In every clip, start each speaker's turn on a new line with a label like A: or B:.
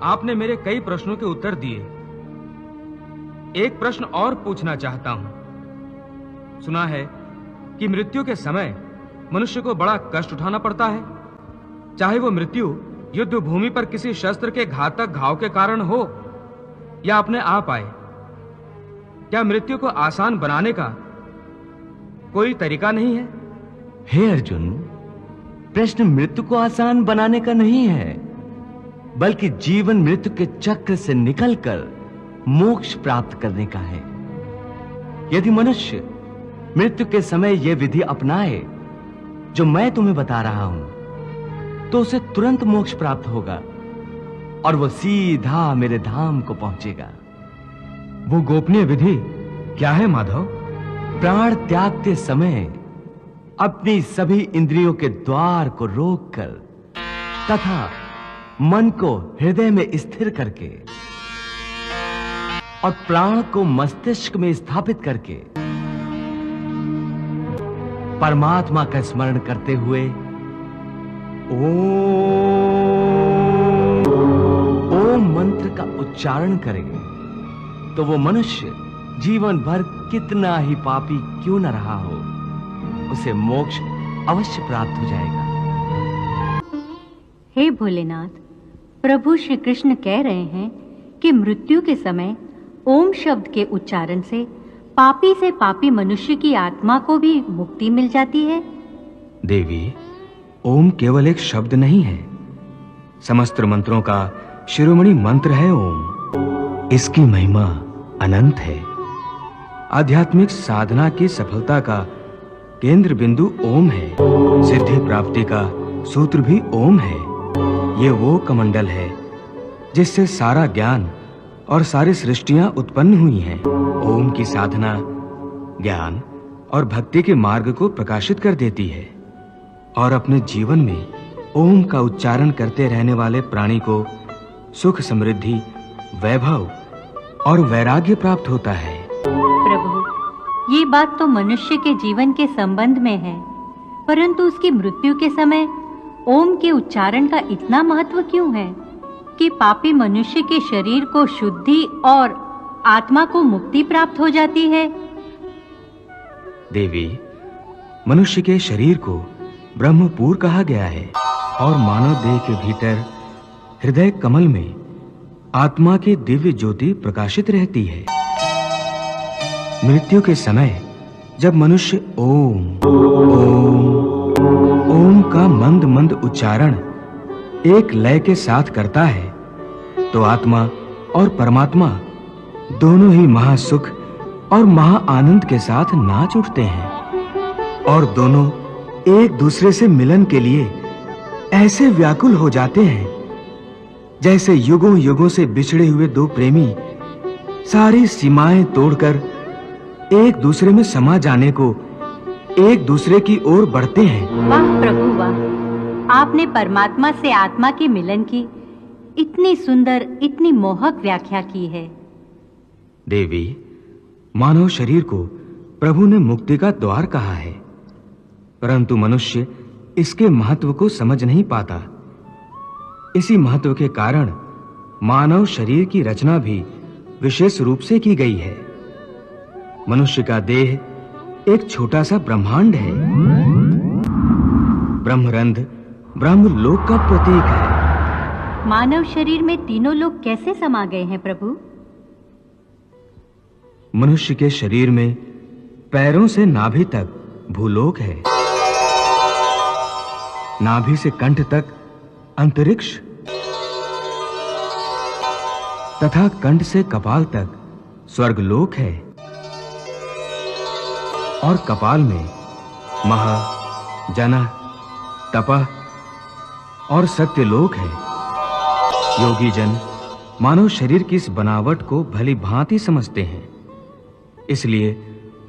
A: आपने मेरे कई प्रश्नों के उत्तर दिए। एक प्रश्न और पूछना चाहता हूं। सुना है कि मृत्यु के समय मनुष्य को बड़ा कष्ट उठाना पड़ता है, चाहे वो मृत्यु युद्ध भूमि पर किसी शस्त्र के घातक घाव के कारण हो या अपने आप आए। क्या मृत्यु को आसान बनाने का कोई तरीका नहीं है?
B: हे अर्जुन, प्रश्न मृत्यु को आसान बनाने का नहीं है, बल्कि जीवन मृत्यु के चक्र से निकलकर मोक्ष प्राप्त करने का है। यदि मनुष्य मृत्यु के समय यह विधि अपनाए जो मैं तुम्हें बता रहा हूं, तो उसे तुरंत मोक्ष प्राप्त होगा और वो सीधा मेरे धाम को पहुंचेगा।
A: वो गोपनीय विधि क्या है माधव?
B: प्राण त्यागते समय अपनी सभी इंद्रियों के द्वार को रोककर तथा मन को हृदय में स्थिर करके और प्राण को मस्तिष्क में स्थापित करके परमात्मा का स्मरण करते हुए ओम मंत्र का उच्चारण करेंगे, तो वो मनुष्य जीवन भर कितना ही पापी क्यों न रहा हो, उसे मोक्ष अवश्य प्राप्त हो जाएगा।
C: हे भोलेनाथ, प्रभु श्री कृष्ण कह रहे हैं कि मृत्यु के समय ओम शब्द के उच्चारण से पापी से पापी मनुष्य की आत्मा को भी मुक्ति मिल जाती है।
A: देवी, ओम केवल एक शब्द नहीं है, समस्त मंत्रों का शिरोमणि मंत्र है ओम। इसकी महिमा अनंत है। आध्यात्मिक साधना की सफलता का केंद्र बिंदु ओम है। सिद्धि प्राप्ति का सूत्र भी ओम है। ये वो कमंडल है जिससे सारा ज्ञान और सारी सृष्टियां उत्पन्न हुई हैं। ओम की साधना ज्ञान और भक्ति के मार्ग को प्रकाशित कर देती है और अपने जीवन में ओम का उच्चारण करते रहने वाले प्राणी को सुख, समृद्धि, वैभव और वैराग्य प्राप्त होता है।
C: प्रभु, ये बात तो मनुष्य के जीवन के संबंध में है, परंतु उसकी मृत्यु के समय ओम के उच्चारण का इतना महत्व क्यों है कि पापी मनुष्य के शरीर को शुद्धि और आत्मा को मुक्ति प्राप्त हो जाती है?
A: देवी, मनुष्य के शरीर को ब्रह्मपुर कहा गया है और मानव देह के भीतर हृदय कमल में आत्मा की दिव्य ज्योति प्रकाशित रहती है। मृत्यु के समय जब मनुष्य ओम ओम ओम का मंद मंद उच्चारण एक लय के साथ करता है, तो आत्मा और परमात्मा दोनों ही महासुख और महा आनंद के साथ नाच उठते हैं और दोनों एक दूसरे से मिलन के लिए ऐसे व्याकुल हो जाते हैं जैसे युगों युगों से बिछड़े हुए दो प्रेमी सारी सीमाएं तोड़कर एक दूसरे में समा जाने को एक दूसरे की ओर बढ़ते हैं।
C: वाह प्रभु वाह, आपने परमात्मा से आत्मा के मिलन की इतनी सुंदर, इतनी मोहक व्याख्या की है।
A: देवी, मानव शरीर को प्रभु ने मुक्ति का द्वार कहा है, परंतु मनुष्य इसके महत्व को समझ नहीं पाता। इसी महत्व के कारण मानव शरीर की रचना भी विशेष रूप से की गई है। मनुष्य का देह एक छोटा सा ब्रह्मांड है। ब्रह्मरंध्र ब्रह्मलोक का प्रतीक है।
C: मानव शरीर में तीनों लोग कैसे समा गए हैं प्रभु?
A: मनुष्य के शरीर में पैरों से नाभि तक भूलोक है, नाभि से कंठ तक अंतरिक्ष तथा कंठ से कपाल तक स्वर्गलोक है और कपाल में महा, जन, तपः और सत्यलोक है। योगी जन मानव शरीर की इस बनावट को भली भांति समझते हैं, इसलिए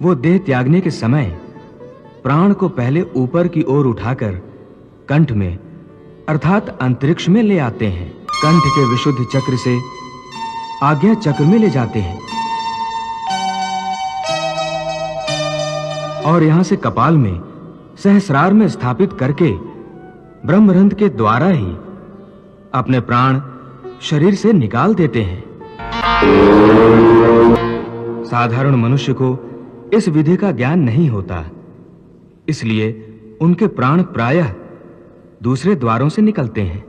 A: वो देह त्यागने के समय प्राण को पहले ऊपर की ओर उठाकर कंठ में अर्थात अंतरिक्ष में ले आते हैं। कंठ के विशुद्ध चक्र से आज्ञा चक्र में ले जाते हैं और यहां से कपाल में सहस्रार में स्थापित करके ब्रह्मरंध्र के द्वारा ही अपने प्राण शरीर से निकाल देते हैं। साधारण मनुष्य को इस विधि का ज्ञान नहीं होता, इसलिए उनके प्राण प्रायः दूसरे द्वारों से निकलते हैं।